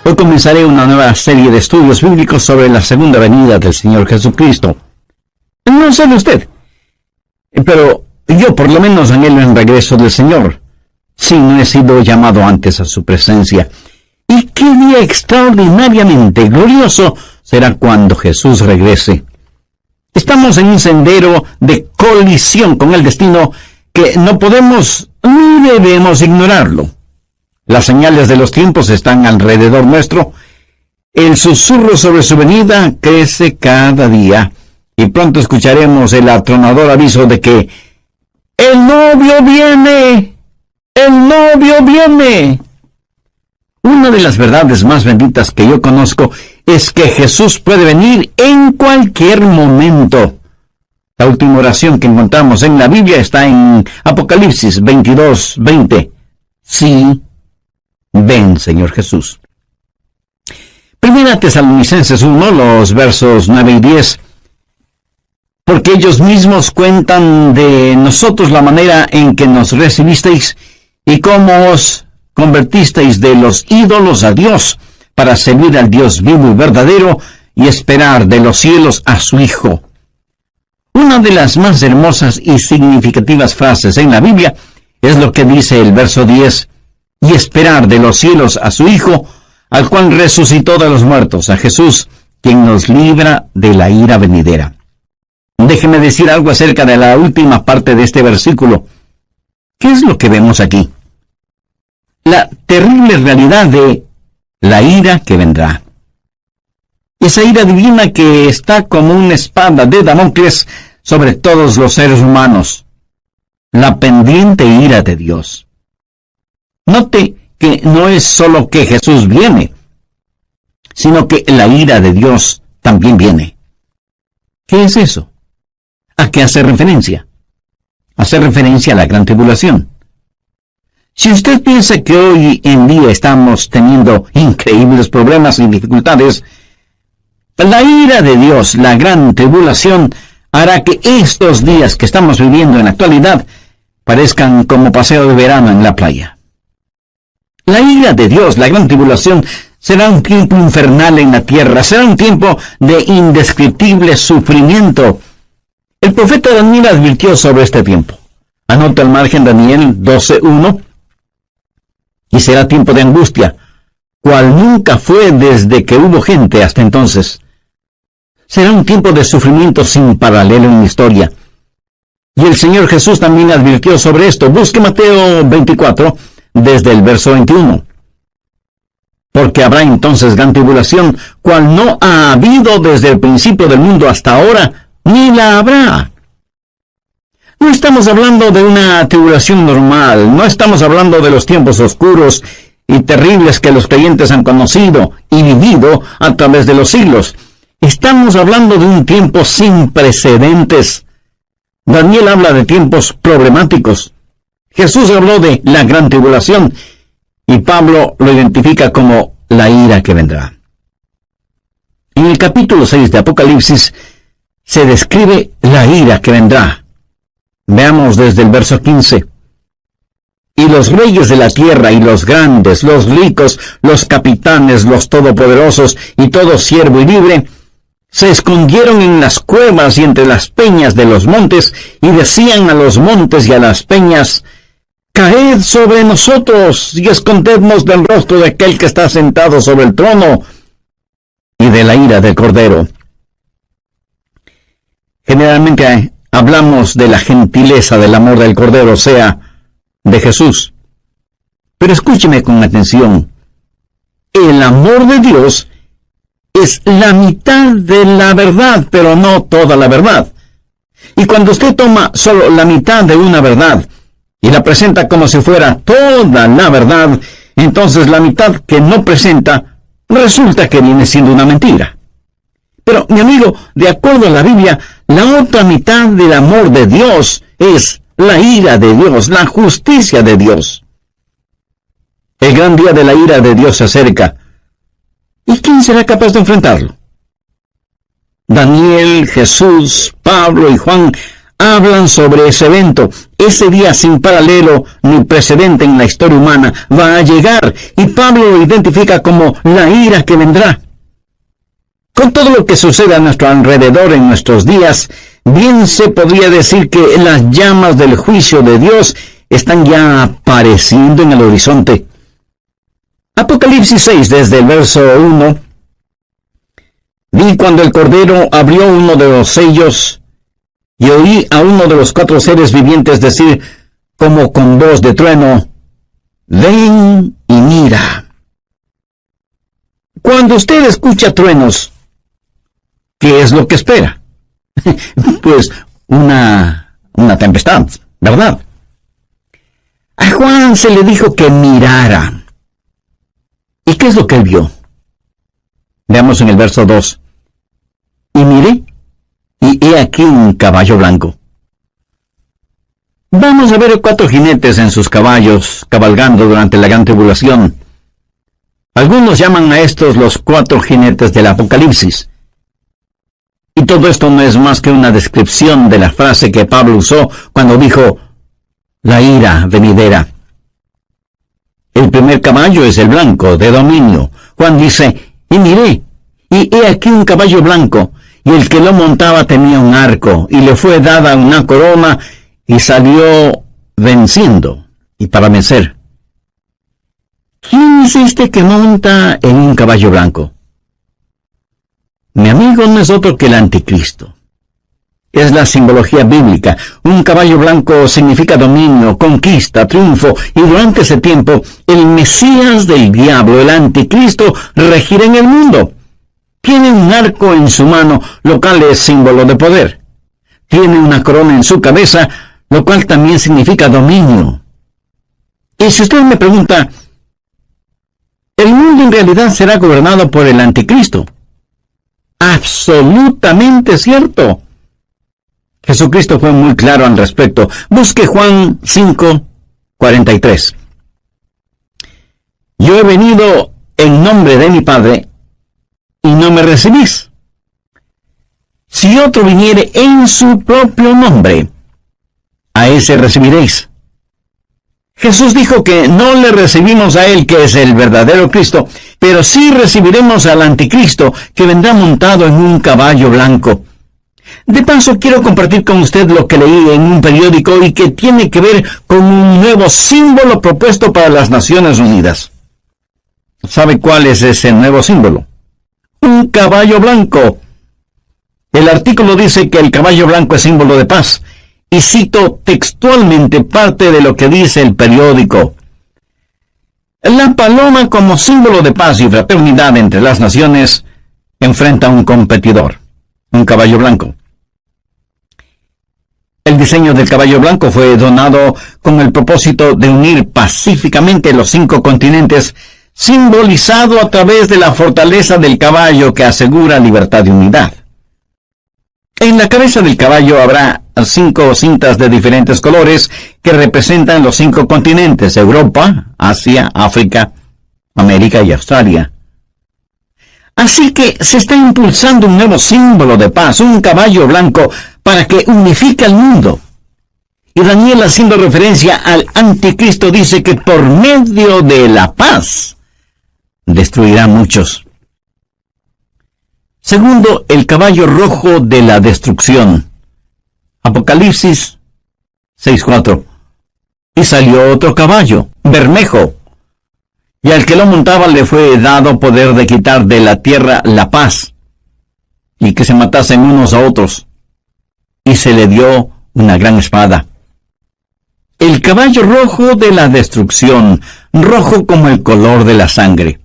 Hoy comenzaré una nueva serie de estudios bíblicos sobre la segunda venida del Señor Jesucristo. No sé de usted, pero yo por lo menos anhelo el regreso del Señor. Sí, no he sido llamado antes a su presencia. Y qué día extraordinariamente glorioso será cuando Jesús regrese. Estamos en un sendero de colisión con el destino que no podemos ni debemos ignorarlo. Las señales de los tiempos están alrededor nuestro. El susurro sobre su venida crece cada día. Y pronto escucharemos el atronador aviso de que ¡el novio viene! ¡El novio viene! Una de las verdades más benditas que yo conozco es que Jesús puede venir en cualquier momento. La última oración que encontramos en la Biblia está en Apocalipsis 22:20. Sí, ven, Señor Jesús. Primera Tesalonicenses 1, los versos 9 y 10. Porque ellos mismos cuentan de nosotros la manera en que nos recibisteis y cómo os convertisteis de los ídolos a Dios para servir al Dios vivo y verdadero y esperar de los cielos a su Hijo. Una de las más hermosas y significativas frases en la Biblia es lo que dice el verso 10, y esperar de los cielos a su Hijo, al cual resucitó de los muertos, a Jesús, quien nos libra de la ira venidera. Déjeme decir algo acerca de la última parte de este versículo. ¿Qué es lo que vemos aquí? La terrible realidad de la ira que vendrá. Esa ira divina que está como una espada de Damocles sobre todos los seres humanos. La pendiente ira de Dios. Note que no es solo que Jesús viene, sino que la ira de Dios también viene. ¿Qué es eso? ¿A qué hace referencia? Hace referencia a la gran tribulación. Si usted piensa que hoy en día estamos teniendo increíbles problemas y dificultades, la ira de Dios, la gran tribulación, hará que estos días que estamos viviendo en la actualidad parezcan como paseo de verano en la playa. La ira de Dios, la gran tribulación, será un tiempo infernal en la tierra, será un tiempo de indescriptible sufrimiento. El profeta Daniel advirtió sobre este tiempo. Anota al margen Daniel 12:1. Y será tiempo de angustia, cual nunca fue desde que hubo gente hasta entonces. Será un tiempo de sufrimiento sin paralelo en la historia. Y el Señor Jesús también advirtió sobre esto. Busque Mateo 24, desde el verso 21. Porque habrá entonces gran tribulación, cual no ha habido desde el principio del mundo hasta ahora, ni la habrá. No estamos hablando de una tribulación normal, no estamos hablando de los tiempos oscuros y terribles que los creyentes han conocido y vivido a través de los siglos. Estamos hablando de un tiempo sin precedentes. Daniel habla de tiempos problemáticos. Jesús habló de la gran tribulación y Pablo lo identifica como la ira que vendrá. En el capítulo 6 de Apocalipsis se describe la ira que vendrá. Veamos desde el verso 15. Y los reyes de la tierra y los grandes, los ricos, los capitanes, los todopoderosos y todo siervo y libre, se escondieron en las cuevas y entre las peñas de los montes y decían a los montes y a las peñas, caed sobre nosotros y escondednos del rostro de aquel que está sentado sobre el trono y de la ira del Cordero. Generalmente hablamos de la gentileza del amor del Cordero, o sea, de Jesús. Pero escúcheme con atención. El amor de Dios es la mitad de la verdad, pero no toda la verdad. Y cuando usted toma solo la mitad de una verdad y la presenta como si fuera toda la verdad, entonces la mitad que no presenta resulta que viene siendo una mentira. Pero, mi amigo, de acuerdo a la Biblia, la otra mitad del amor de Dios es la ira de Dios, la justicia de Dios. El gran día de la ira de Dios se acerca. ¿Y quién será capaz de enfrentarlo? Daniel, Jesús, Pablo y Juan hablan sobre ese evento. Ese día sin paralelo ni precedente en la historia humana va a llegar, y Pablo lo identifica como la ira que vendrá. Con todo lo que sucede a nuestro alrededor en nuestros días, bien se podría decir que las llamas del juicio de Dios están ya apareciendo en el horizonte. Apocalipsis 6, desde el verso 1. Vi cuando el Cordero abrió uno de los sellos, y oí a uno de los 4 seres vivientes decir, como con voz de trueno, ven y mira. Cuando usted escucha truenos, ¿qué es lo que espera? Pues una tempestad, ¿verdad? A Juan se le dijo que mirara. ¿Y qué es lo que él vio? Veamos en el verso 2. Y miré, y he aquí un caballo blanco. Vamos a ver 4 jinetes en sus caballos, cabalgando durante la gran tribulación. Algunos llaman a estos los 4 jinetes del Apocalipsis. Y todo esto no es más que una descripción de la frase que Pablo usó cuando dijo, la ira venidera. El primer caballo es el blanco, de dominio. Juan dice, y miré, y he aquí un caballo blanco, y el que lo montaba tenía un arco, y le fue dada una corona, y salió venciendo, y para vencer. ¿Quién es este que monta en un caballo blanco? Mi amigo no es otro que el anticristo. Es la simbología bíblica. Un caballo blanco significa dominio, conquista, triunfo, y durante ese tiempo, el Mesías del diablo, el anticristo, regirá en el mundo. Tiene un arco en su mano, lo cual es símbolo de poder. Tiene una corona en su cabeza, lo cual también significa dominio. Y si usted me pregunta, ¿el mundo en realidad será gobernado por el anticristo? Absolutamente cierto. Jesucristo fue muy claro al respecto. Busque Juan 5:43. Yo he venido en nombre de mi Padre, y no me recibís. Si otro viniere en su propio nombre, a ese recibiréis. Jesús dijo que no le recibimos a él, que es el verdadero Cristo, pero sí recibiremos al anticristo, que vendrá montado en un caballo blanco. De paso, quiero compartir con usted lo que leí en un periódico y que tiene que ver con un nuevo símbolo propuesto para las Naciones Unidas. ¿Sabe cuál es ese nuevo símbolo? Un caballo blanco. El artículo dice que el caballo blanco es símbolo de paz, y cito textualmente parte de lo que dice el periódico. La paloma, como símbolo de paz y fraternidad entre las naciones, enfrenta a un competidor, un caballo blanco. El diseño del caballo blanco fue donado con el propósito de unir pacíficamente los 5 continentes, simbolizado a través de la fortaleza del caballo que asegura libertad y unidad. En la cabeza del caballo habrá 5 cintas de diferentes colores que representan los 5 continentes: Europa, Asia, África, América y Australia. Así que se está impulsando un nuevo símbolo de paz, un caballo blanco, para que unifique al mundo. Y Daniel, haciendo referencia al anticristo, dice que por medio de la paz destruirá a muchos. Segundo, el caballo rojo de la destrucción. Apocalipsis 6:4. Y salió otro caballo, bermejo, y al que lo montaba le fue dado poder de quitar de la tierra la paz, y que se matasen unos a otros, y se le dio una gran espada. El caballo rojo de la destrucción, rojo como el color de la sangre.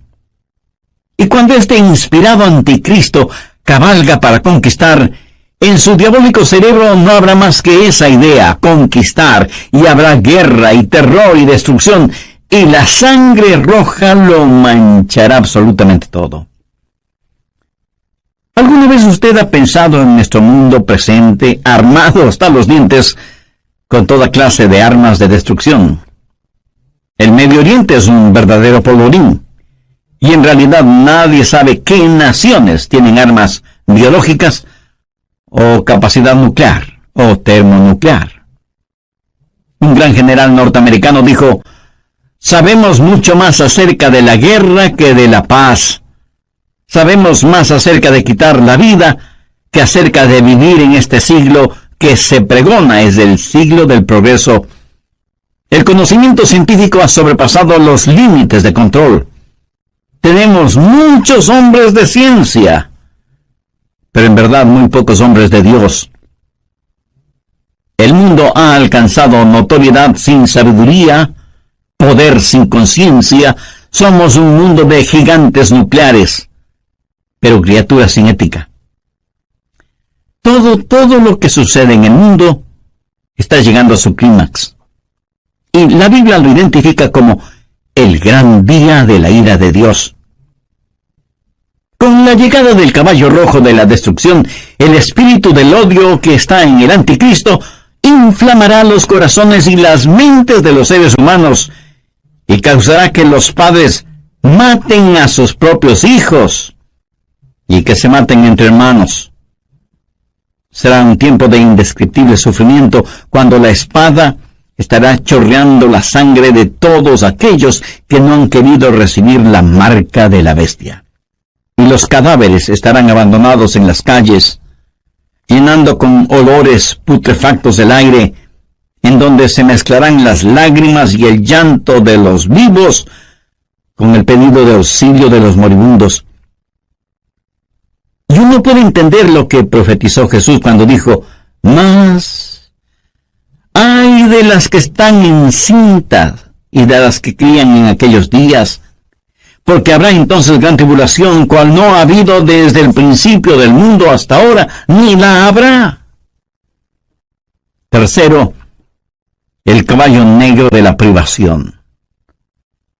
Y cuando este inspirado anticristo cabalga para conquistar, en su diabólico cerebro no habrá más que esa idea, conquistar, y habrá guerra y terror y destrucción, y la sangre roja lo manchará absolutamente todo. ¿Alguna vez usted ha pensado en nuestro mundo presente, armado hasta los dientes, con toda clase de armas de destrucción? El Medio Oriente es un verdadero polvorín, y en realidad nadie sabe qué naciones tienen armas biológicas o capacidad nuclear o termonuclear. Un gran general norteamericano dijo: sabemos mucho más acerca de la guerra que de la paz. Sabemos más acerca de quitar la vida que acerca de vivir en este siglo que se pregona es el siglo del progreso. El conocimiento científico ha sobrepasado los límites de control. Tenemos muchos hombres de ciencia, pero en verdad muy pocos hombres de Dios. El mundo ha alcanzado notoriedad sin sabiduría, poder sin conciencia. Somos un mundo de gigantes nucleares, pero criaturas sin ética. Todo lo que sucede en el mundo está llegando a su clímax. Y la Biblia lo identifica como el gran día de la ira de Dios. Con la llegada del caballo rojo de la destrucción, el espíritu del odio que está en el anticristo inflamará los corazones y las mentes de los seres humanos y causará que los padres maten a sus propios hijos y que se maten entre hermanos. Será un tiempo de indescriptible sufrimiento cuando la espada estará chorreando la sangre de todos aquellos que no han querido recibir la marca de la bestia. Y los cadáveres estarán abandonados en las calles, llenando con olores putrefactos el aire, en donde se mezclarán las lágrimas y el llanto de los vivos con el pedido de auxilio de los moribundos. Y uno puede entender lo que profetizó Jesús cuando dijo: mas ay de las que están encintas y de las que crían en aquellos días, porque habrá entonces gran tribulación, cual no ha habido desde el principio del mundo hasta ahora, ni la habrá. Tercero, el caballo negro de la privación.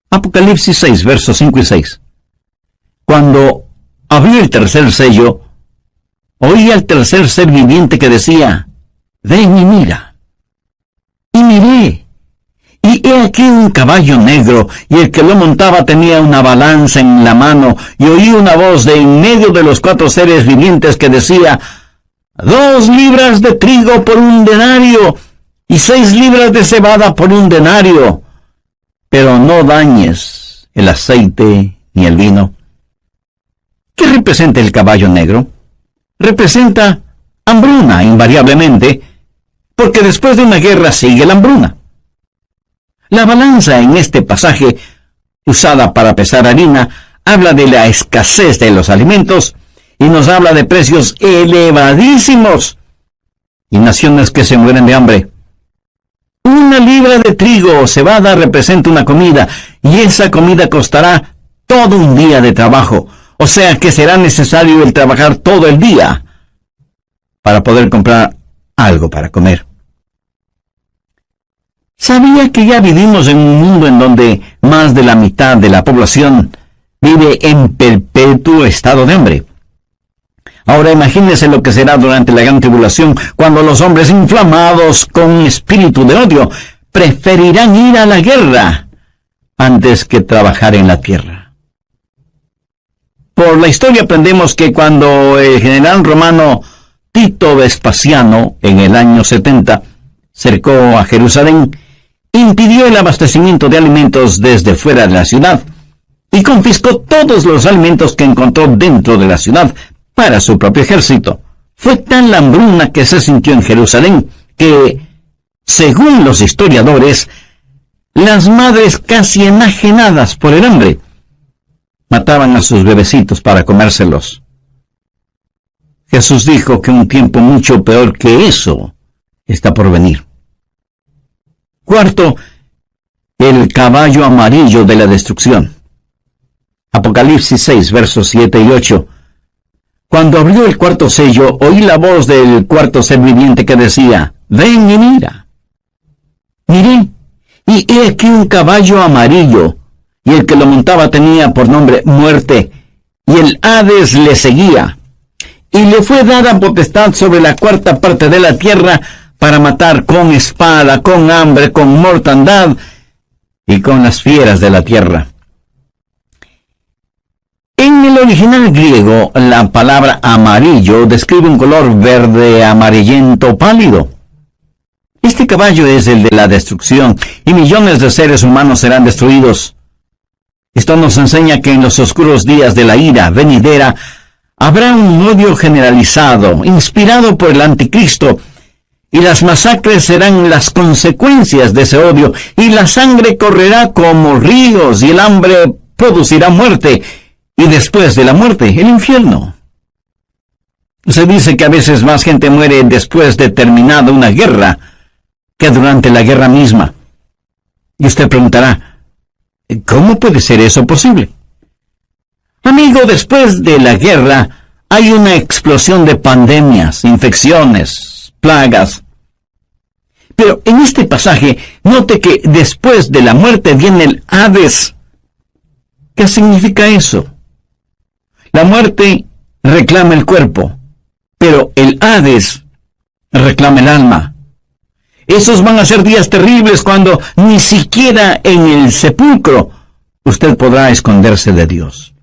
Apocalipsis 6, versos 5 y 6. Cuando abrió el tercer sello, oí al tercer ser viviente que decía: ven y mira. Y miré, y he aquí un caballo negro, y el que lo montaba tenía una balanza en la mano, y oí una voz de en medio de los 4 seres vivientes que decía: 2 libras de trigo por 1 denario, y 6 libras de cebada por 1 denario, pero no dañes el aceite ni el vino. ¿Qué representa el caballo negro? Representa hambruna, invariablemente, porque después de una guerra sigue la hambruna. La balanza en este pasaje, usada para pesar harina, habla de la escasez de los alimentos y nos habla de precios elevadísimos y naciones que se mueren de hambre. 1 libra de trigo o cebada representa una comida, y esa comida costará todo un día de trabajo. O sea que será necesario el trabajar todo el día para poder comprar algo para comer. ¿Sabía que ya vivimos en un mundo en donde más de la mitad de la población vive en perpetuo estado de hambre? Ahora imagínese lo que será durante la gran tribulación, cuando los hombres inflamados con espíritu de odio preferirán ir a la guerra antes que trabajar en la tierra. Por la historia aprendemos que cuando el general romano Tito Vespasiano, en el año 70, cercó a Jerusalén, impidió el abastecimiento de alimentos desde fuera de la ciudad y confiscó todos los alimentos que encontró dentro de la ciudad para su propio ejército. Fue tan la hambruna que se sintió en Jerusalén que, según los historiadores, las madres casi enajenadas por el hambre mataban a sus bebecitos para comérselos. Jesús dijo que un tiempo mucho peor que eso está por venir. Cuarto, el caballo amarillo de la destrucción. Apocalipsis 6, versos 7 y 8. Cuando abrió el 4º sello, oí la voz del 4º ser viviente que decía: ven y mira. Miré, y he aquí un caballo amarillo, y el que lo montaba tenía por nombre Muerte, y el Hades le seguía. Y le fue dada potestad sobre la 4ª parte de la tierra para matar con espada, con hambre, con mortandad y con las fieras de la tierra. En el el original griego, la palabra amarillo describe un color verde amarillento pálido. Este caballo es el de la destrucción, y millones de seres humanos serán destruidos. Esto nos enseña que en los oscuros días de la ira venidera habrá un odio generalizado, inspirado por el anticristo, y las masacres serán las consecuencias de ese odio, y la sangre correrá como ríos, y el hambre producirá muerte, y después de la muerte, el infierno. Se dice que a veces más gente muere después de terminada una guerra que durante la guerra misma. Y usted preguntará, ¿cómo puede ser eso posible? Amigo, después de la guerra hay una explosión de pandemias, infecciones, plagas. Pero en este pasaje, note que después de la muerte viene el Hades. ¿Qué significa eso? La muerte reclama el cuerpo, pero el Hades reclama el alma. Esos van a ser días terribles cuando ni siquiera en el sepulcro usted podrá esconderse de Dios.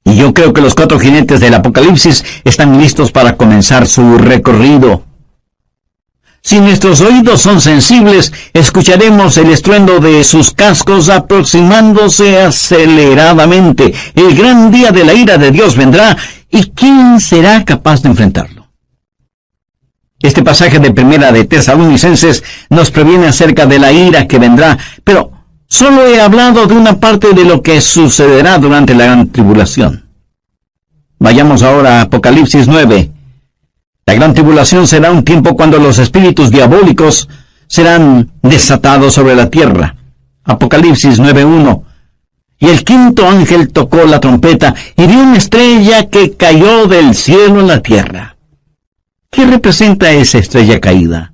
Y yo creo que los 4 jinetes del Apocalipsis están listos para comenzar su recorrido. Si nuestros oídos son sensibles, escucharemos el estruendo de sus cascos aproximándose aceleradamente. El gran día de la ira de Dios vendrá, ¿y quién será capaz de enfrentarlo? Este pasaje de Primera de Tesalonicenses nos previene acerca de la ira que vendrá, pero solo he hablado de una parte de lo que sucederá durante la gran tribulación. Vayamos ahora a Apocalipsis 9. La gran tribulación será un tiempo cuando los espíritus diabólicos serán desatados sobre la tierra. Apocalipsis 9:1. Y el quinto ángel tocó la trompeta y vio una estrella que cayó del cielo a la tierra. ¿Qué representa esa estrella caída?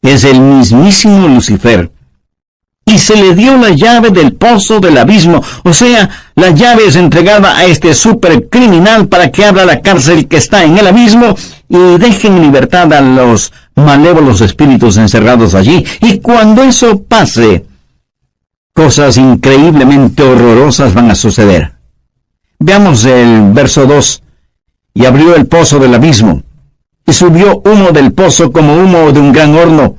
Es el mismísimo Lucifer. Y se le dio la llave del pozo del abismo, o sea, la llave es entregada a este supercriminal para que abra la cárcel que está en el abismo y deje en libertad a los malévolos espíritus encerrados allí. Y cuando eso pase, cosas increíblemente horrorosas van a suceder. Veamos el verso 2. Y abrió el pozo del abismo, y subió humo del pozo como humo de un gran horno,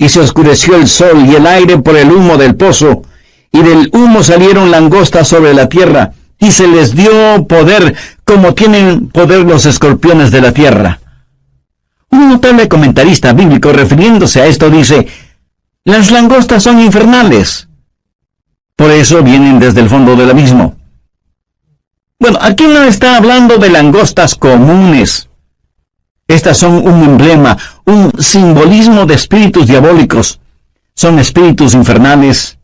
y se oscureció el sol y el aire por el humo del pozo, y del humo salieron langostas sobre la tierra, y se les dio poder como tienen poder los escorpiones de la tierra. Un notable comentarista bíblico refiriéndose a esto dice, las langostas son infernales, por eso vienen desde el fondo del abismo. Bueno, aquí no está hablando de langostas comunes. Estas son un emblema, un simbolismo de espíritus diabólicos. Son espíritus infernales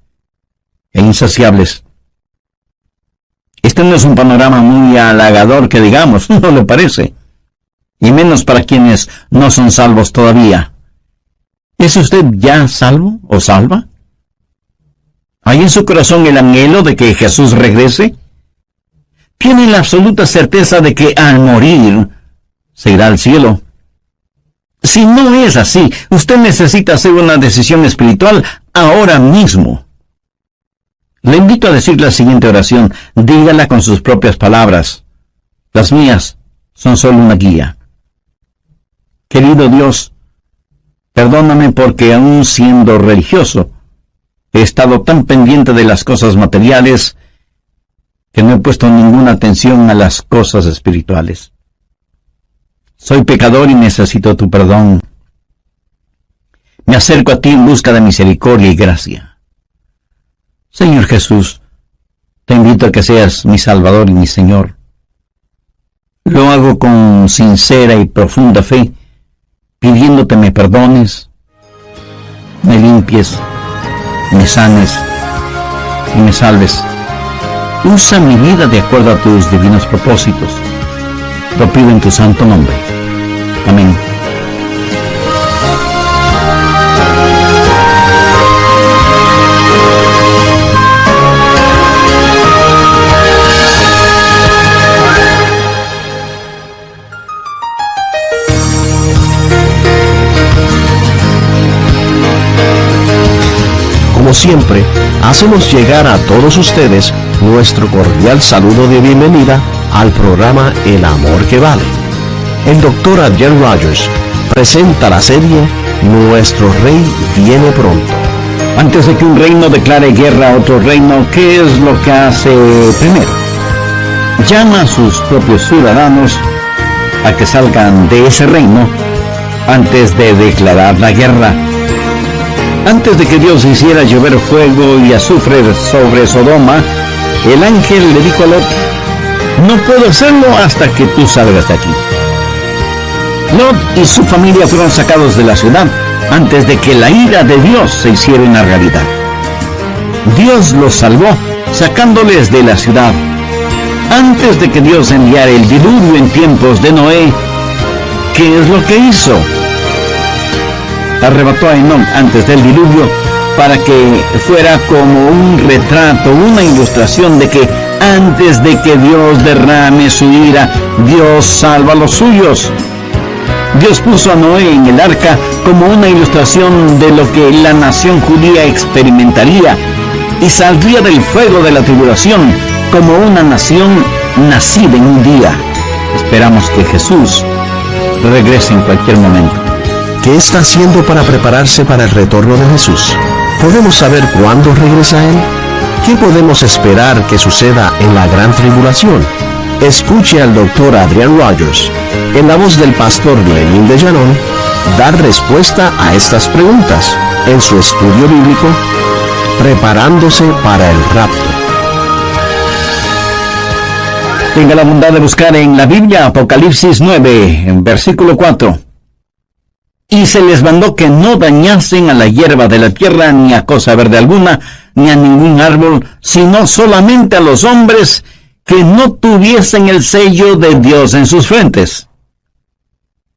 e insaciables. Este no es un panorama muy halagador que digamos, ¿no le parece? Y menos para quienes no son salvos todavía. ¿Es usted ya salvo o salva? ¿Hay en su corazón el anhelo de que Jesús regrese? ¿Tiene la absoluta certeza de que al morir se irá al cielo? Si no es así, usted necesita hacer una decisión espiritual ahora mismo. Le invito a decir la siguiente oración. Dígala con sus propias palabras. Las mías son solo una guía. Querido Dios, perdóname porque aún siendo religioso, he estado tan pendiente de las cosas materiales que no he puesto ninguna atención a las cosas espirituales. Soy pecador y necesito tu perdón. Me acerco a ti en busca de misericordia y gracia. Señor Jesús, te invito a que seas mi Salvador y mi Señor. Lo hago con sincera y profunda fe, pidiéndote me perdones, me limpies, me sanes y me salves. Usa mi vida de acuerdo a tus divinos propósitos. Lo pido en tu santo nombre. Amén. Como siempre, hacemos llegar a todos ustedes nuestro cordial saludo de bienvenida al programa El Amor que Vale. El Dr. Adrian Rogers presenta la serie Nuestro Rey Viene Pronto. Antes de que un reino declare guerra a otro reino, ¿qué es lo que hace primero? Llama a sus propios ciudadanos a que salgan de ese reino antes de declarar la guerra. Antes de que Dios hiciera llover fuego y azufre sobre Sodoma, el ángel le dijo a Lot: no puedo hacerlo hasta que tú salgas de aquí. Lot y su familia fueron sacados de la ciudad antes de que la ira de Dios se hiciera una realidad. Dios los salvó sacándoles de la ciudad. Antes de que Dios enviara el diluvio en tiempos de Noé, ¿qué es lo que hizo? Arrebató a Enoc antes del diluvio para que fuera como un retrato, una ilustración de que antes de que Dios derrame su ira, Dios salva a los suyos. Dios puso a Noé en el arca como una ilustración de lo que la nación judía experimentaría y saldría del fuego de la tribulación como una nación nacida en un día. Esperamos que Jesús regrese en cualquier momento. ¿Qué está haciendo para prepararse para el retorno de Jesús? ¿Podemos saber cuándo regresa Él? ¿Qué podemos esperar que suceda en la gran tribulación? Escuche al Dr. Adrian Rogers, en la voz del pastor Lenín de Llanón, dar respuesta a estas preguntas en su estudio bíblico, Preparándose para el Rapto. Tenga la bondad de buscar en la Biblia Apocalipsis 9, en versículo 4. Y se les mandó que no dañasen a la hierba de la tierra, ni a cosa verde alguna, ni a ningún árbol, sino solamente a los hombres que no tuviesen el sello de Dios en sus frentes.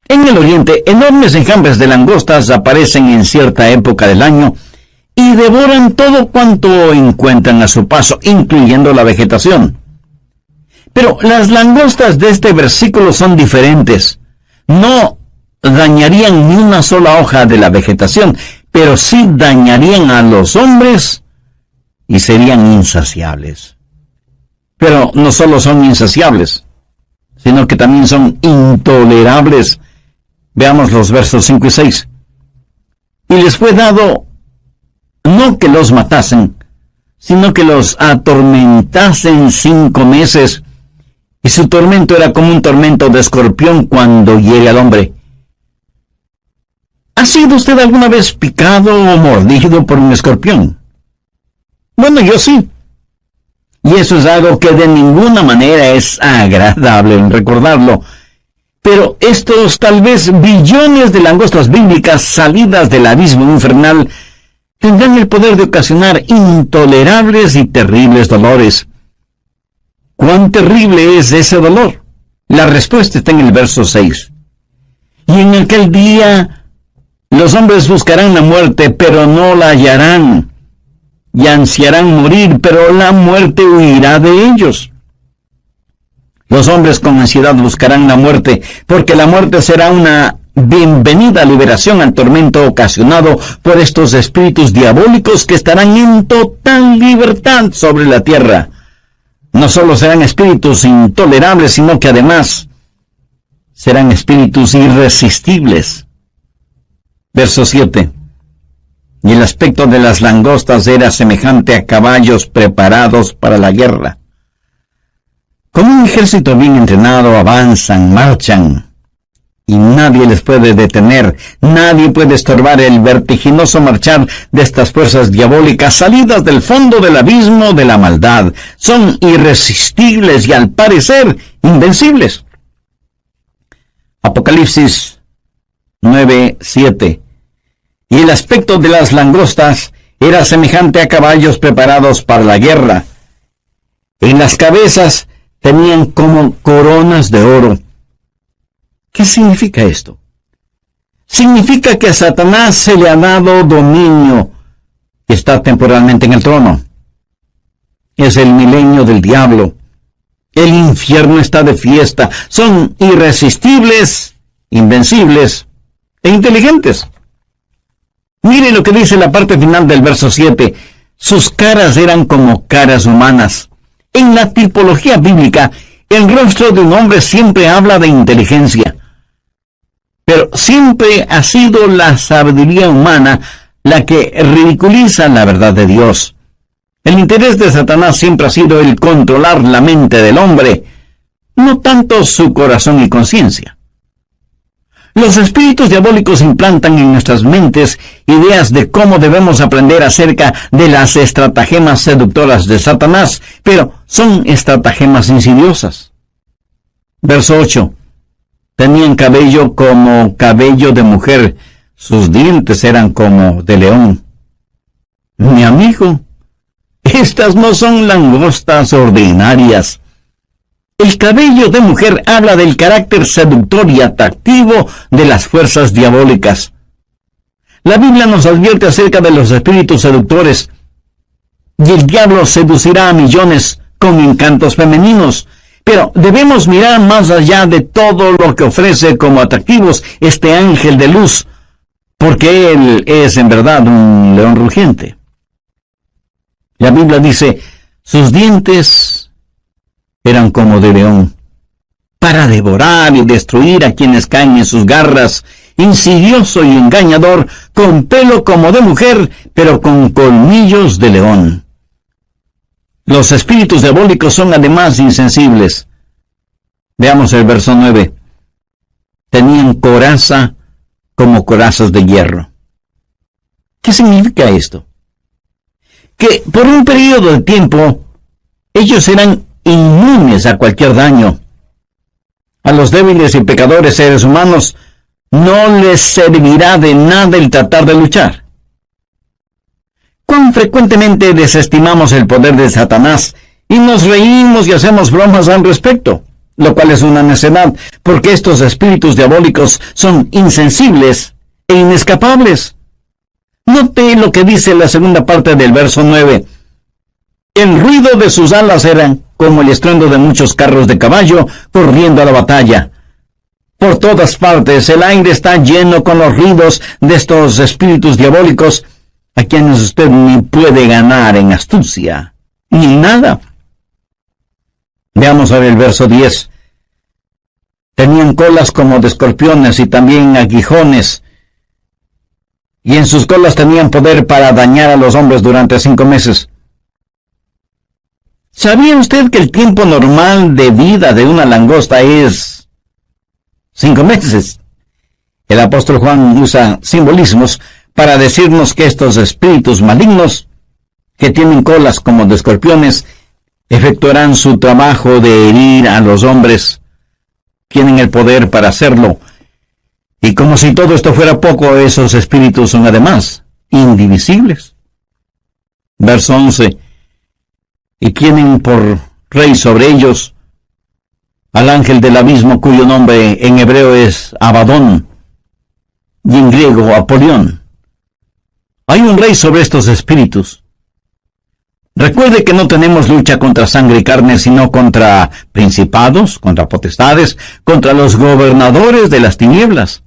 En el oriente, enormes enjambres de langostas aparecen en cierta época del año y devoran todo cuanto encuentran a su paso, incluyendo la vegetación. Pero las langostas de este versículo son diferentes. No dañarían ni una sola hoja de la vegetación, pero sí dañarían a los hombres y serían insaciables. Pero no solo son insaciables, sino que también son intolerables. Veamos los versos 5 y 6. Y les fue dado no que los matasen, sino que los atormentasen 5 meses, y su tormento era como un tormento de escorpión cuando hiere al hombre. ¿Ha sido usted alguna vez picado o mordido por un escorpión? Bueno, yo sí. Y eso es algo que de ninguna manera es agradable en recordarlo. Pero estos tal vez billones de langostas bíblicas salidas del abismo infernal tendrán el poder de ocasionar intolerables y terribles dolores. ¿Cuán terrible es ese dolor? La respuesta está en el verso 6. Y en aquel día los hombres buscarán la muerte, pero no la hallarán, y ansiarán morir, pero la muerte huirá de ellos. Los hombres con ansiedad buscarán la muerte, porque la muerte será una bienvenida liberación al tormento ocasionado por estos espíritus diabólicos que estarán en total libertad sobre la tierra. No solo serán espíritus intolerables, sino que además serán espíritus irresistibles. Verso 7. Y el aspecto de las langostas era semejante a caballos preparados para la guerra. Como un ejército bien entrenado, avanzan, marchan, y nadie les puede detener, nadie puede estorbar el vertiginoso marchar de estas fuerzas diabólicas salidas del fondo del abismo de la maldad. Son irresistibles y al parecer invencibles. Apocalipsis 9:7. Y el aspecto de las langostas era semejante a caballos preparados para la guerra. En las cabezas tenían como coronas de oro. ¿Qué significa esto? Significa que a Satanás se le ha dado dominio y está temporalmente en el trono. Es el milenio del diablo. El infierno está de fiesta. Son irresistibles, invencibles e inteligentes. Mire lo que dice la parte final del verso 7. Sus caras eran como caras humanas. En la tipología bíblica, el rostro de un hombre siempre habla de inteligencia. Pero siempre ha sido la sabiduría humana la que ridiculiza la verdad de Dios. El interés de Satanás siempre ha sido el controlar la mente del hombre, no tanto su corazón y conciencia. Los espíritus diabólicos implantan en nuestras mentes ideas de cómo debemos aprender acerca de las estratagemas seductoras de Satanás, pero son estratagemas insidiosas. Verso 8. Tenían cabello como cabello de mujer, sus dientes eran como de león. Mi amigo, estas no son langostas ordinarias. El cabello de mujer habla del carácter seductor y atractivo de las fuerzas diabólicas. La Biblia nos advierte acerca de los espíritus seductores, y el diablo seducirá a millones con encantos femeninos, pero debemos mirar más allá de todo lo que ofrece como atractivos este ángel de luz, porque él es en verdad un león rugiente. La Biblia dice, sus dientes eran como de león, para devorar y destruir a quienes caen en sus garras, insidioso y engañador, con pelo como de mujer, pero con colmillos de león. Los espíritus diabólicos son además insensibles. Veamos el verso 9. Tenían coraza como corazas de hierro. ¿Qué significa esto? Que por un periodo de tiempo ellos eran inmunes a cualquier daño. A los débiles y pecadores seres humanos no les servirá de nada el tratar de luchar. ¿Cuán frecuentemente desestimamos el poder de Satanás y nos reímos y hacemos bromas al respecto? Lo cual es una necedad, porque estos espíritus diabólicos son insensibles e inescapables. Note lo que dice la segunda parte del verso 9. El ruido de sus alas era como el estruendo de muchos carros de caballo corriendo a la batalla. Por todas partes el aire está lleno con los ruidos de estos espíritus diabólicos, a quienes usted ni puede ganar en astucia, ni nada. Veamos ahora el verso 10. Tenían colas como de escorpiones y también aguijones, y en sus colas tenían poder para dañar a los hombres durante 5 meses. ¿Sabía usted que el tiempo normal de vida de una langosta es 5 meses? El apóstol Juan usa simbolismos para decirnos que estos espíritus malignos, que tienen colas como de escorpiones, efectuarán su trabajo de herir a los hombres. Tienen el poder para hacerlo. Y como si todo esto fuera poco, esos espíritus son además indivisibles. Verso 11. Y tienen por rey sobre ellos al ángel del abismo, cuyo nombre en hebreo es Abadón y en griego Apolión. Hay un rey sobre estos espíritus. Recuerde que no tenemos lucha contra sangre y carne, sino contra principados, contra potestades, contra los gobernadores de las tinieblas.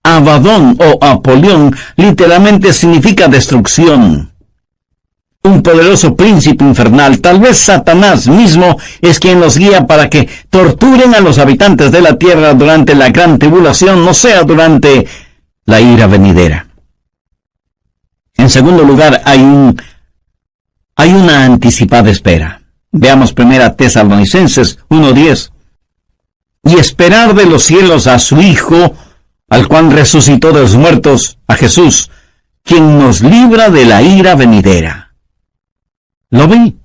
Abadón o Apolión literalmente significa destrucción. Un poderoso príncipe infernal, tal vez Satanás mismo, es quien los guía para que torturen a los habitantes de la tierra durante la gran tribulación, no sea durante la ira venidera. En segundo lugar, hay una anticipada espera. Veamos 1 Tesalonicenses 1:10. Y esperar de los cielos a su Hijo, al cual resucitó de los muertos, a Jesús, quien nos libra de la ira venidera. ¿Lo ven?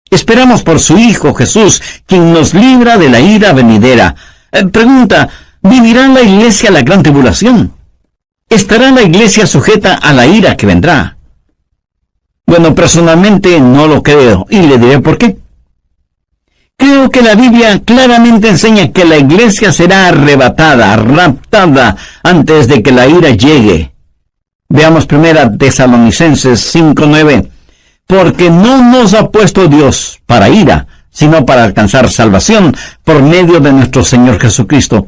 Esperamos por su Hijo Jesús, quien nos libra de la ira venidera. Pregunta, ¿vivirá la iglesia la gran tribulación? ¿Estará la iglesia sujeta a la ira que vendrá? Bueno, personalmente no lo creo, y le diré por qué. Creo que la Biblia claramente enseña que la iglesia será arrebatada, raptada, antes de que la ira llegue. Veamos 1 Tesalonicenses 5:9. Porque no nos ha puesto Dios para ira, sino para alcanzar salvación por medio de nuestro Señor Jesucristo.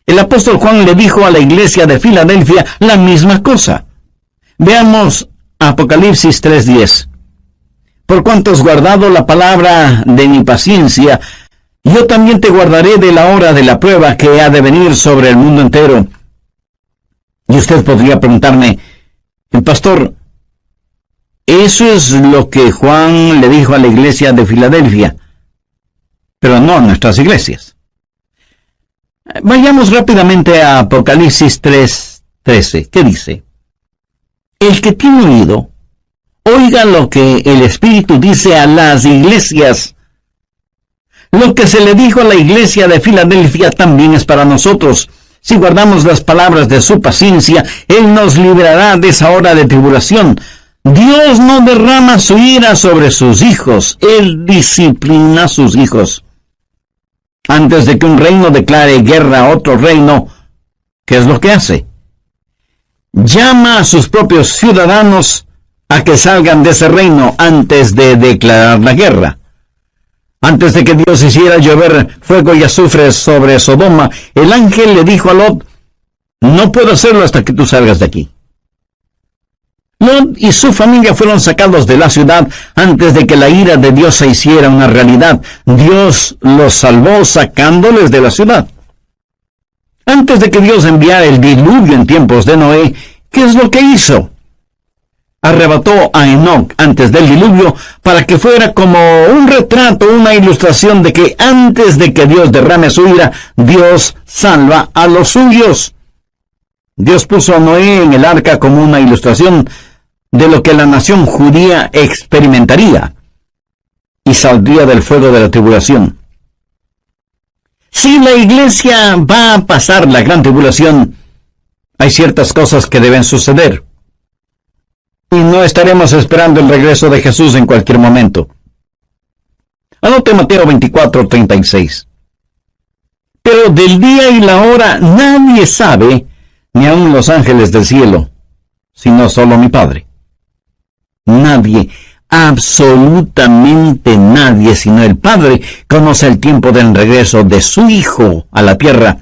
El apóstol Juan le dijo a la iglesia de Filadelfia la misma cosa. Veamos Apocalipsis 3:10. por cuanto has guardado la palabra de mi paciencia, yo también te guardaré de la hora de la prueba que ha de venir sobre el mundo entero. Y usted podría preguntarme, el pastor, eso es lo que Juan le dijo a la iglesia de Filadelfia, pero no a nuestras iglesias. Vayamos rápidamente a Apocalipsis 3:13. ¿Qué dice? El que tiene oído, oiga lo que el Espíritu dice a las iglesias. Lo que se le dijo a la iglesia de Filadelfia también es para nosotros. Si guardamos las palabras de su paciencia, Él nos librará de esa hora de tribulación. Dios no derrama su ira sobre sus hijos. Él disciplina a sus hijos. Antes de que un reino declare guerra a otro reino, ¿qué es lo que hace? Llama a sus propios ciudadanos a que salgan de ese reino antes de declarar la guerra. Antes de que Dios hiciera llover fuego y azufre sobre Sodoma, el ángel le dijo a Lot, no puedo hacerlo hasta que tú salgas de aquí. Lot y su familia fueron sacados de la ciudad antes de que la ira de Dios se hiciera una realidad. Dios los salvó sacándoles de la ciudad. Antes de que Dios enviara el diluvio en tiempos de Noé, ¿qué es lo que hizo? Arrebató a Enoc antes del diluvio para que fuera como un retrato, una ilustración de que antes de que Dios derrame su ira, Dios salva a los suyos. Dios puso a Noé en el arca como una ilustración de lo que la nación judía experimentaría y saldría del fuego de la tribulación. Si la iglesia va a pasar la gran tribulación, hay ciertas cosas que deben suceder. Y no estaremos esperando el regreso de Jesús en cualquier momento. Anote Mateo 24:36. Pero del día y la hora nadie sabe, ni aun los ángeles del cielo, sino solo mi Padre. Nadie, absolutamente nadie, sino el Padre, conoce el tiempo del regreso de su Hijo a la tierra.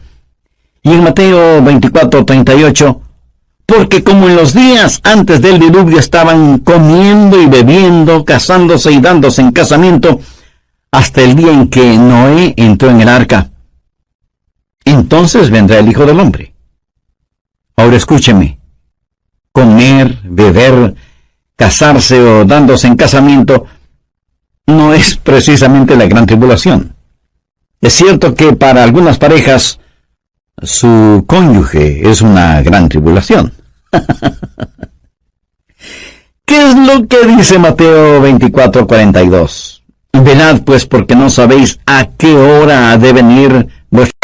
Y en Mateo 24:38, porque como en los días antes del diluvio estaban comiendo y bebiendo, casándose y dándose en casamiento, hasta el día en que Noé entró en el arca. Entonces vendrá el Hijo del Hombre. Ahora escúcheme. Comer, beber, casarse o dándose en casamiento no es precisamente la gran tribulación. Es cierto que para algunas parejas su cónyuge es una gran tribulación. ¿Qué es lo que dice Mateo 24:42? Velad pues porque no sabéis a qué hora ha de venir vuestro...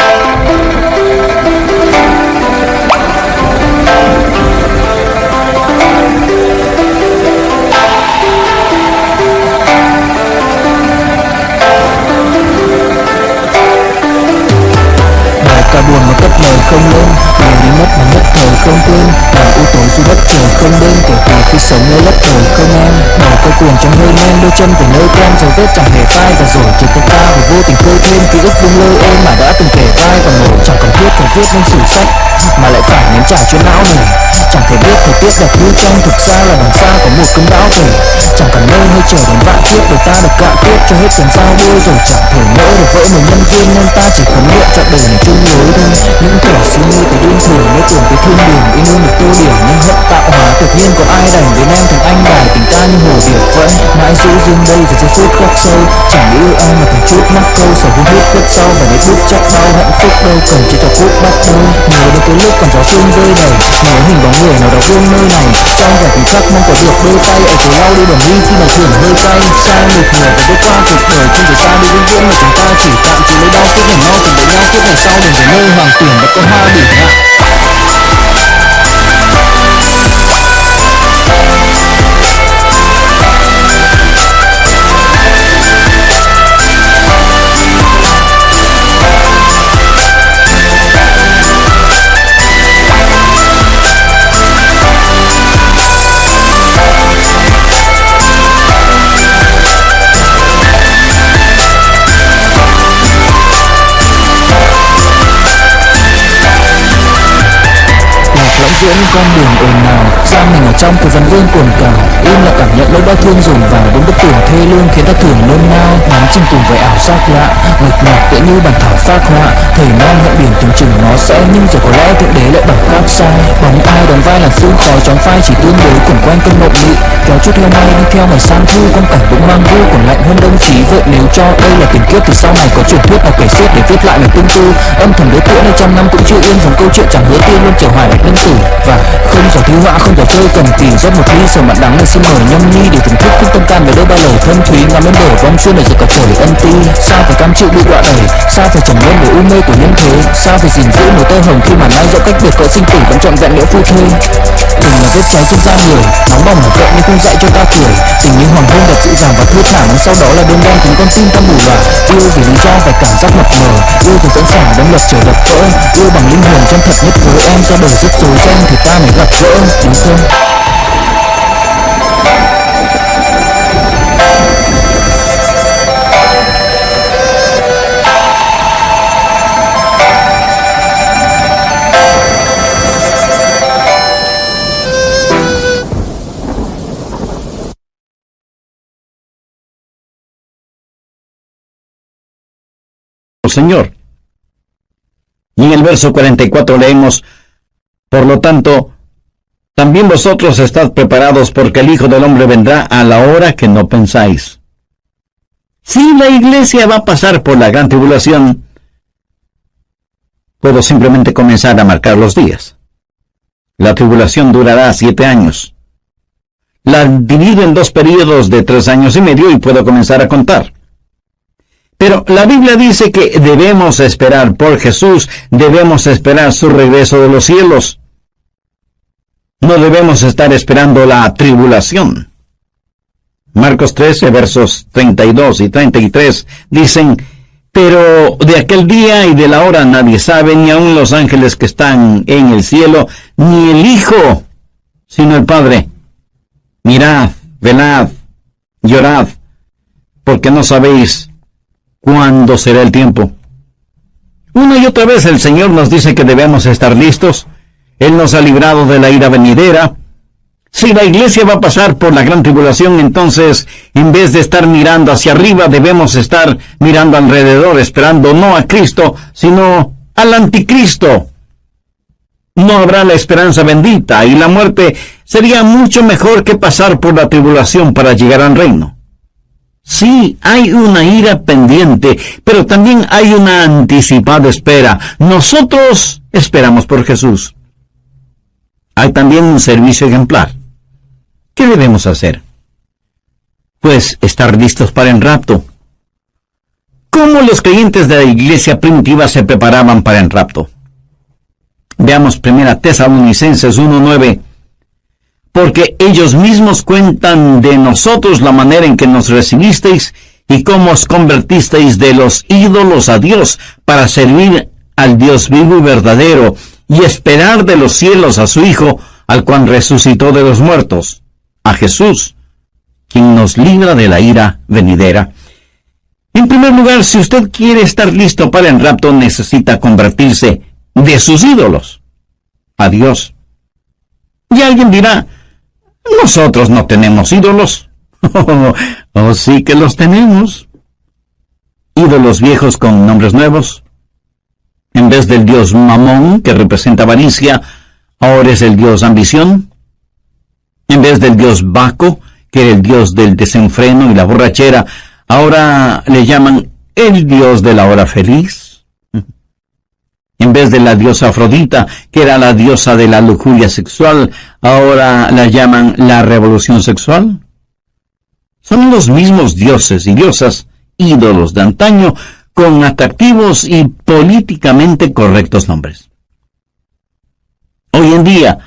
Buồn mà cất lời không lên, người đi mất mà nhất thời không quên, làm u tối dù đất trời không đêm, kể từ khi sống nơi đất trời không an. Đầu quay cuồng trong hơi men, đôi chân từ nơi quen, dấu vết chẳng hề phai, và rồi chỉ có ta và vô tình khơi thêm ký ức lung lơ êm mà đã từng kể vai và màu. Chẳng cần thiết phải viết lên sử sách, mà lại phải nếm trải chuyến não này. Chẳng thể biết thời tiết đẹp như tranh, thực ra là đằng xa có một cơn bão về. Chẳng cần nơi hay chờ đến vạn kiếp, đời ta được cạn kiếp cho hết phần giao đôi, rồi chẳng thể nỡ được vỡ một nhân viên, nên ta chỉ khấn nguyện chọn đời này chung lối thôi. Những kẻ suy nghĩ tới điên thường, mê tưởng tới thiên đường, in ơn được tô điểm nhưng hận tạo hóa tuyệt nhiên, có ai đành đến em thành anh đài tình ta như hồ điệp vẫn mãi giữ riêng đây và giây phút khắc sâu. Chẳng yêu ai mà từng chút mắc câu, sở hôn hút khuất sau và đến lúc chắc đau hạnh phúc đâu cần chỉ cho phút bắt đầu. Nhớ đến cái lúc còn gió sương rơi đầy, nhớ hình bóng người nào đó vương nơi này, trong vẻ tình khắc mong có được đôi tay ở cùng lau đi đường đi khi mà đường hơi cay. Sai một nửa và bước qua cuộc đời khi người ta đi vĩnh viễn mà chúng ta chỉ tạm chú lấy đau phút ngày nhau tìm đến nhau phút ngày sau mình đến nơi hoàng tuyển và có hoa đỉnh ạ. Diễn con đường ồn ào, ra mình ở trong thời gian vương cồn cào, im là cảm nhận nỗi đau thương dồn vào đúng bức tường thê lương khiến ta thường nôn nao, đắm chìm cùng với ảo giác lạ, nghịch ngợp tựa như bản thảo phác họa, thời non hẹn biển tưởng chừng nó sẽ, nhưng rồi có lẽ thượng đế lại bảo khác sai. Bóng ai đóng vai là sương khói trong phai chỉ tương đối cùng quanh cơn mộng mị, kéo chút heo may đi theo ngày sang thu, quang cảnh bỗng mang vu còn lạnh hơn đông chí. Vậy nếu cho đây là tình kiếp thì sau này có truyền thuyết nào kể xiết để viết lại lời tương tư, âm thầm đối tượng này trăm năm cũng chưa yên, dòng câu chuyện chẳng hứa tiên luôn trở hoài bạch linh sử. Và không giỏi thi họa không giỏi chơi cần kỳ, rót một ly sầu mặn đắng này xin mời nhâm nhi để thưởng thức không tâm can về đâu ba lời thâm thúy, ngắm bên bờ vòng xuyên ở giữa cả trời ân ti. Sao phải cam chịu bị đọa đầy, sao phải trầm luân về u mê của nhân thế, sao phải gìn giữ một tơ hồng khi mà nay dẫu cách biệt cõi sinh tử vẫn trọn vẹn nghĩa phu thê. Tình là vết cháy trên da người, nóng bỏng là vậy nhưng không dạy cho ta cười, tình như hoàng hôn đẹp dịu dàng và thưa thả, nhưng sau đó là đêm đen khiến con tim ta mù loà. Yêu vì lý do phải cảm giác mập mờ, yêu vì sẵn sàng đâm lập trời đập vỡ, yêu bằng linh hồn chân thật nhất với em, ra đời rắc rối ren thì ta mới gặp gỡ, đúng không? Señor. Y en el verso 44 leemos: por lo tanto, también vosotros estad preparados, porque el Hijo del Hombre vendrá a la hora que no pensáis. Si la iglesia va a pasar por la gran tribulación, puedo simplemente comenzar a marcar los días. La tribulación durará 7 años. La divido en 2 periodos de 3 años y medio y puedo comenzar a contar. Pero la Biblia dice que debemos esperar por Jesús, debemos esperar su regreso de los cielos. No debemos estar esperando la tribulación. Marcos 13, versos 32 y 33 dicen: pero de aquel día y de la hora nadie sabe, ni aun los ángeles que están en el cielo, ni el Hijo, sino el Padre. Mirad, velad, llorad, porque no sabéis cuándo será el tiempo. Una y otra vez el Señor nos dice que debemos estar listos. Él nos ha librado de la ira venidera. Si la iglesia va a pasar por la gran tribulación, entonces, en vez de estar mirando hacia arriba, debemos estar mirando alrededor, esperando no a Cristo, sino al anticristo. No habrá la esperanza bendita, y la muerte sería mucho mejor que pasar por la tribulación para llegar al reino. Sí, hay una ira pendiente, pero también hay una anticipada espera. Nosotros esperamos por Jesús. Hay también un servicio ejemplar. ¿Qué debemos hacer? Pues estar listos para el rapto. ¿Cómo los creyentes de la iglesia primitiva se preparaban para el rapto? Veamos 1 Tesalonicenses 1:9. Porque ellos mismos cuentan de nosotros la manera en que nos recibisteis y cómo os convertisteis de los ídolos a Dios para servir al Dios vivo y verdadero y esperar de los cielos a su Hijo, al cual resucitó de los muertos, a Jesús, quien nos libra de la ira venidera. En primer lugar, si usted quiere estar listo para el rapto, necesita convertirse de sus ídolos a Dios. Y alguien dirá: nosotros no tenemos ídolos. Oh, sí que los tenemos. Ídolos viejos con nombres nuevos. En vez del dios Mamón, que representa avaricia, ahora es el dios ambición. En vez del dios Baco, que era el dios del desenfreno y la borrachera, ahora le llaman el dios de la hora feliz. En vez de la diosa Afrodita, que era la diosa de la lujuria sexual, ahora la llaman la revolución sexual. Son los mismos dioses y diosas, ídolos de antaño, con atractivos y políticamente correctos nombres. Hoy en día,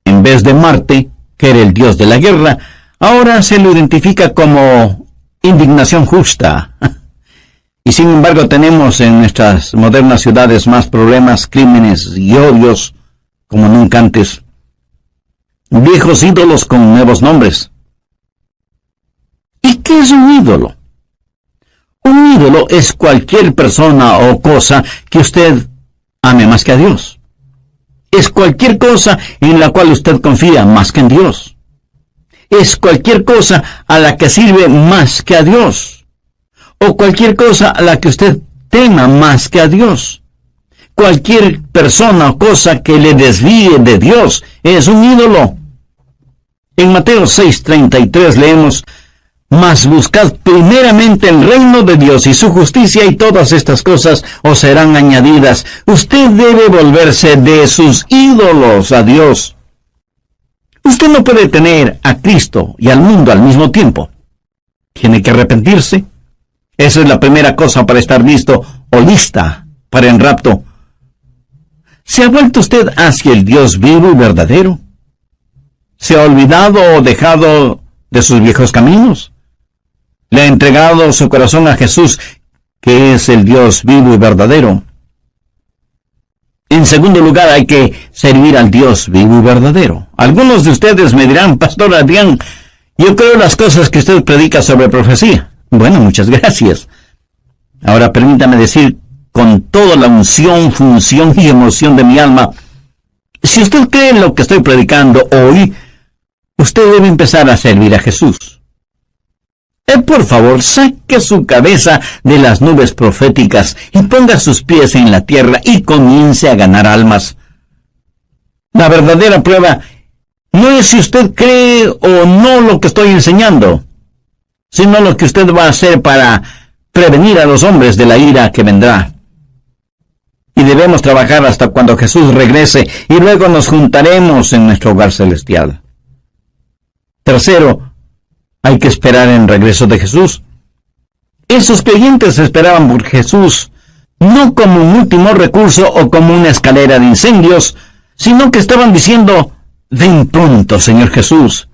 en vez de Marte, que era el dios de la guerra, ahora se lo identifica como indignación justa. Y sin embargo tenemos en nuestras modernas ciudades más problemas, crímenes y odios como nunca antes. Viejos ídolos con nuevos nombres. ¿Y qué es un ídolo? Un ídolo es cualquier persona o cosa que usted ame más que a Dios. Es cualquier cosa en la cual usted confía más que en Dios. Es cualquier cosa a la que sirve más que a Dios. O cualquier cosa a la que usted tema más que a Dios. Cualquier persona o cosa que le desvíe de Dios es un ídolo. En Mateo 6:33 leemos: Mas buscad primeramente el reino de Dios y su justicia, y todas estas cosas os serán añadidas. Usted debe volverse de sus ídolos a Dios. Usted no puede tener a Cristo y al mundo al mismo tiempo. Tiene que arrepentirse. Esa es la primera cosa para estar listo o lista para el rapto. ¿Se ha vuelto usted hacia el Dios vivo y verdadero? ¿Se ha olvidado o dejado de sus viejos caminos? ¿Le ha entregado su corazón a Jesús, que es el Dios vivo y verdadero? En segundo lugar, hay que servir al Dios vivo y verdadero. Algunos de ustedes me dirán: Pastor Adrián, yo creo las cosas que usted predica sobre profecía. Bueno, muchas gracias. Ahora permítame decir con toda la unción, función y emoción de mi alma: si usted cree en lo que estoy predicando hoy, usted debe empezar a servir a Jesús. Por favor, saque su cabeza de las nubes proféticas y ponga sus pies en la tierra y comience a ganar almas. La verdadera prueba no es si usted cree o no lo que estoy enseñando, sino lo que usted va a hacer para prevenir a los hombres de la ira que vendrá. Y debemos trabajar hasta cuando Jesús regrese, y luego nos juntaremos en nuestro hogar celestial. Tercero, hay que esperar en el regreso de Jesús. Esos creyentes esperaban por Jesús, no como un último recurso o como una escalera de incendios, sino que estaban diciendo: ven pronto, Señor Jesús.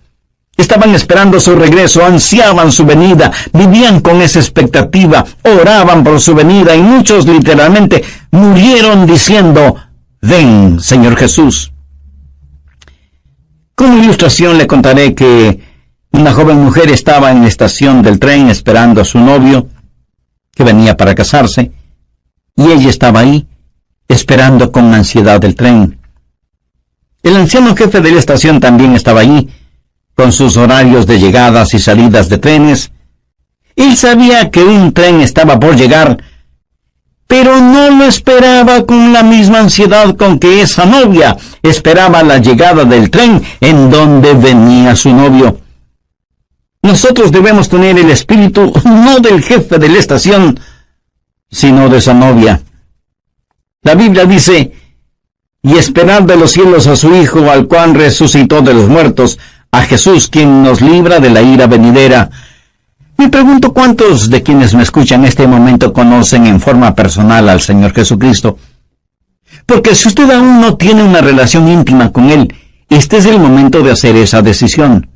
Estaban esperando su regreso, ansiaban su venida, vivían con esa expectativa, oraban por su venida, y muchos literalmente murieron diciendo: ven, Señor Jesús. Como ilustración le contaré que una joven mujer estaba en la estación del tren esperando a su novio, que venía para casarse, y ella estaba ahí, esperando con ansiedad el tren. El anciano jefe de la estación también estaba ahí, con sus horarios de llegadas y salidas de trenes. Él sabía que un tren estaba por llegar, pero no lo esperaba con la misma ansiedad con que esa novia esperaba la llegada del tren en donde venía su novio. Nosotros debemos tener el espíritu no del jefe de la estación, sino de esa novia. La Biblia dice: y esperad de los cielos a su Hijo, al cual resucitó de los muertos, a Jesús, quien nos libra de la ira venidera. Me pregunto cuántos de quienes me escuchan en este momento conocen en forma personal al Señor Jesucristo. Porque si usted aún no tiene una relación íntima con Él, este es el momento de hacer esa decisión.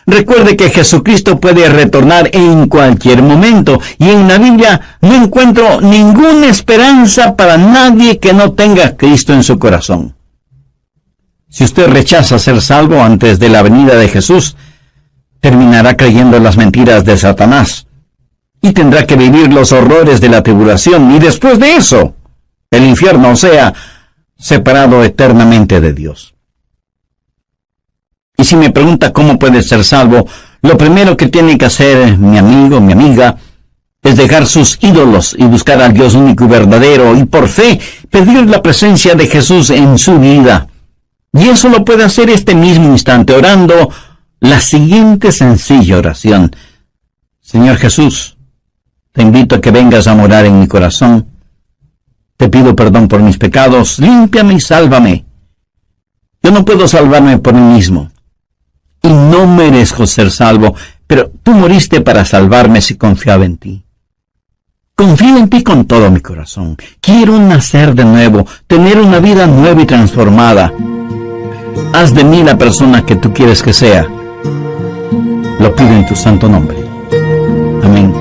Recuerde que Jesucristo puede retornar en cualquier momento, y en la Biblia no encuentro ninguna esperanza para nadie que no tenga a Cristo en su corazón. Si usted rechaza ser salvo antes de la venida de Jesús, terminará creyendo en las mentiras de Satanás, y tendrá que vivir los horrores de la tribulación, y después de eso, el infierno, o sea, separado eternamente de Dios. Y si me pregunta cómo puede ser salvo, lo primero que tiene que hacer mi amigo, mi amiga, es dejar sus ídolos y buscar al Dios único y verdadero, y por fe pedir la presencia de Jesús en su vida. Y eso lo puede hacer este mismo instante, orando la siguiente sencilla oración: Señor Jesús, te invito a que vengas a morar en mi corazón. Te pido perdón por mis pecados, límpiame y sálvame. Yo no puedo salvarme por mí mismo, y no merezco ser salvo, pero tú moriste para salvarme si confiaba en ti. Confío en ti con todo mi corazón. Quiero nacer de nuevo, tener una vida nueva y transformada. Haz de mí la persona que tú quieres que sea. Lo pido en tu santo nombre. Amén.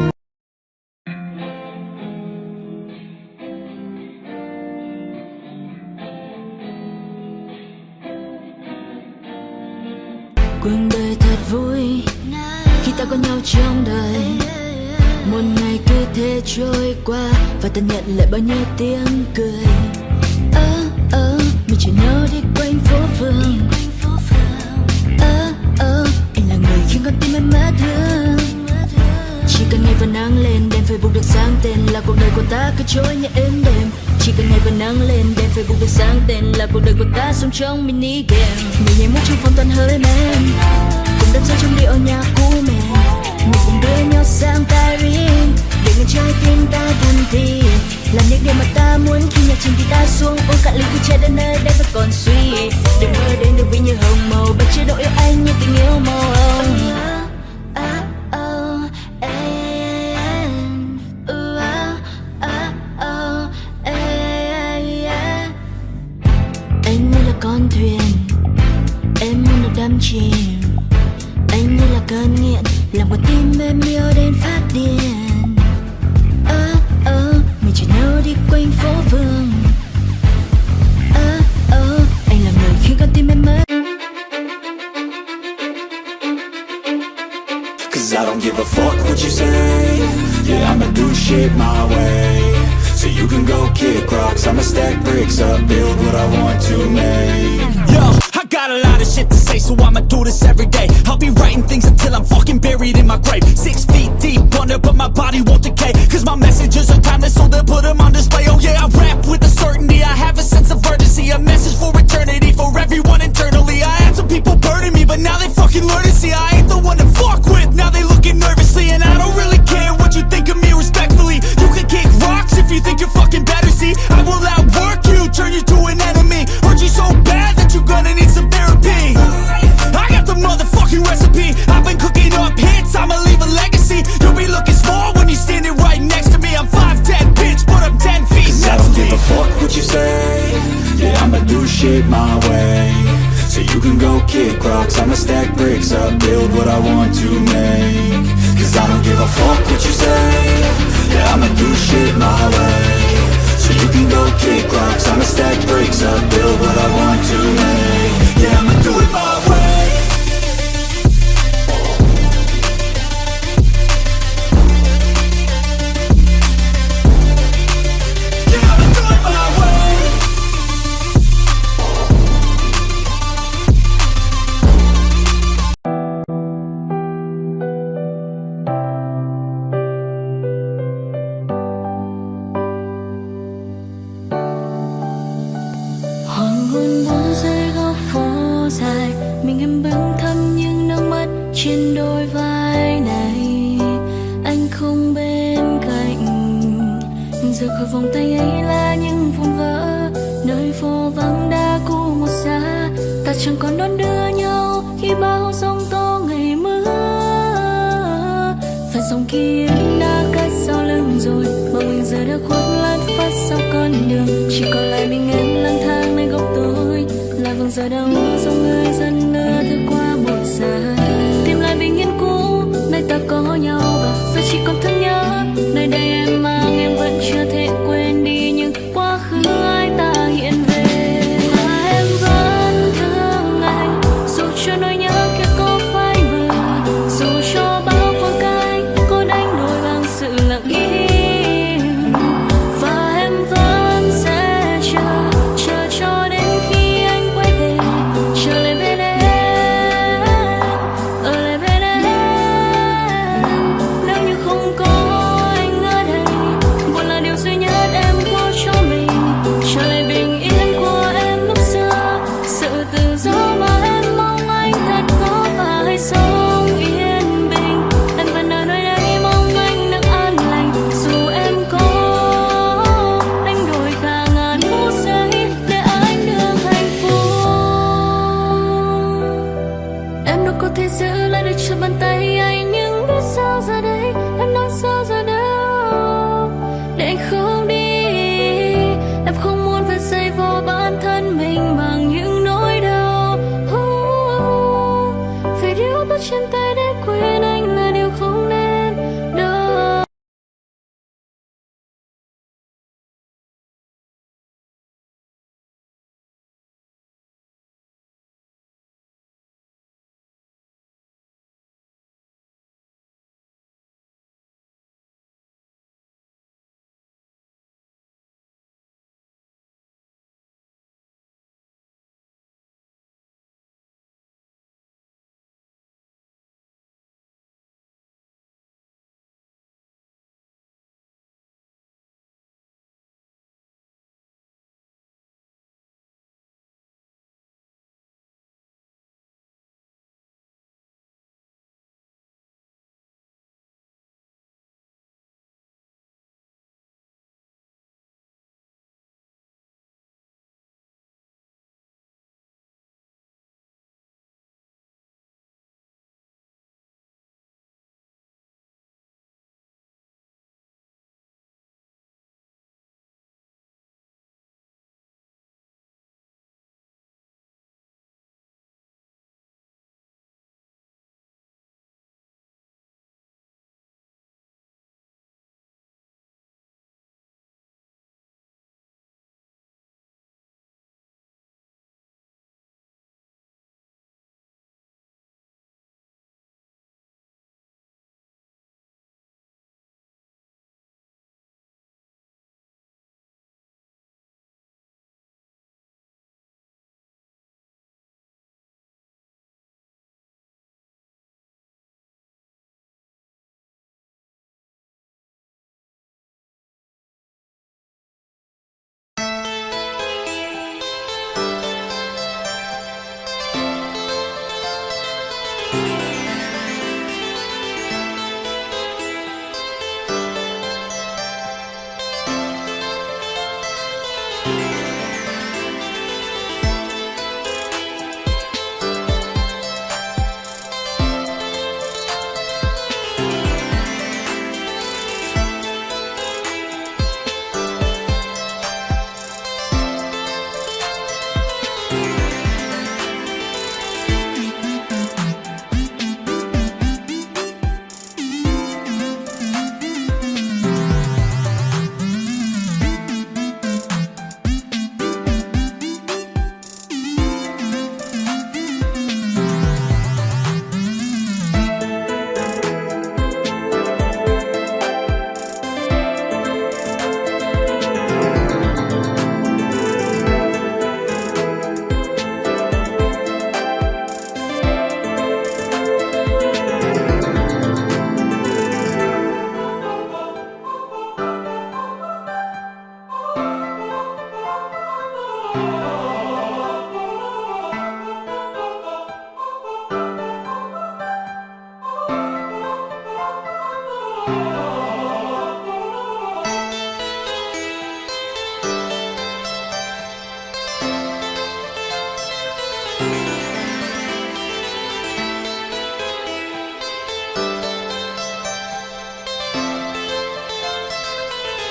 Cuộc đời thật vui khi ta có nhau trong đời. Một ngày cứ thế trôi qua và ta nhận lại bao nhiêu tiếng cười. Mình chở nhau đi quanh phố phường. Anh là người khiến con tim em mất hương. Chỉ cần ngày và nắng lên, đèn Facebook được sáng tên là cuộc đời của ta cứ trôi như êm đềm. Chỉ cần ngày và nắng lên, đèn Facebook được sáng tên là cuộc đời của ta sống trong mini game. Mình nhảy múa trong phòng toàn hơi men, cùng đắm say trong điệu nhạc của mình. Mình cùng đưa nhau sang Paris, để ngân trái tim ta buồn thì làm những điều mà ta muốn khi nhạc trình thì ta xuống uống cạn ly khi trái đến nơi đây vẫn còn suy. Đừng mơ đến được với như hồng màu, bất chế độ yêu anh như tình yêu màu hồng. Anh như là con thuyền, em như là đắm chìm. Anh như là cơn nghiện, làm con tim em yêu đến phát điên. Mình chở nhau đi quanh phố phường. Anh là người khiến con tim em mất. Cause I don't give a fuck what you say. Yeah, I'ma do shit my way. So you can go kick rocks, I'ma stack bricks up, build what I want to make. Yo, I got a lot of shit to say, so I'ma do this every day. I'll be writing things until I'm fucking buried in my grave. 6 feet deep under, but my body won't decay. Cause my messages are timeless, so they'll put them on display. Oh yeah, I rap with a certainty, I have a sense of urgency. A message for eternity, for everyone internally. I had some people burning me, but now they fucking learn to see I ain't the one to fuck with. Now they looking nervously, and I don't really care what you think of me respectfully. You can kick rocks if you think you're fucking better, see. I will outwork you, turn you to an enemy. Hurt you so bad that you're gonna need some therapy. I got the motherfucking recipe. I've been cooking up hits, I'ma leave a legacy. You'll be looking small when you're standing right next to me. I'm 5'10", bitch, but I'm 10 feet. Cause I don't give a fuck what you say. Yeah, I'ma do shit my way. So you can go kick rocks, I'ma stack bricks up, build what I want to make. Cause I don't give a fuck what you say. Yeah, I'ma do shit my way. So you can go kick rocks, I'ma stack bricks up, build what I want to make. Yeah, I'ma do it my way. Hoàng hôn 4 giây góc phố dài, mình em bâng thầm những nước mắt trên đôi vai này. Anh không bên cạnh, giờ khỏi vòng tay ấy là những vụn vỡ. Nơi phố vắng đã cũ một xa, ta chẳng còn đón đưa nhau khi bão giông tố ngày mưa. Và dòng ký ức đã cất sau lưng rồi, mà mình giờ đã khuất lát phát sau con đường. Chỉ còn lại mình em lang thang nơi góc tối, là vầng giờ đang mưa dòng người dần đưa thức qua một giờ. Tìm lại bình yên cũ, nơi ta có nhau và giờ chỉ còn thương nhớ. Nơi đây em mang em vẫn chưa thể quên đi những quá khứ ai ta hiện về. Và em vẫn thương anh, dù cho nỗi nhớ kia có phai mờ, dù cho bao khoảng cách có đánh đổi bằng sự lặng im. Và em vẫn sẽ chờ cho đến khi anh quay về, chờ lại bên em, ở lại bên em.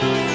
Thank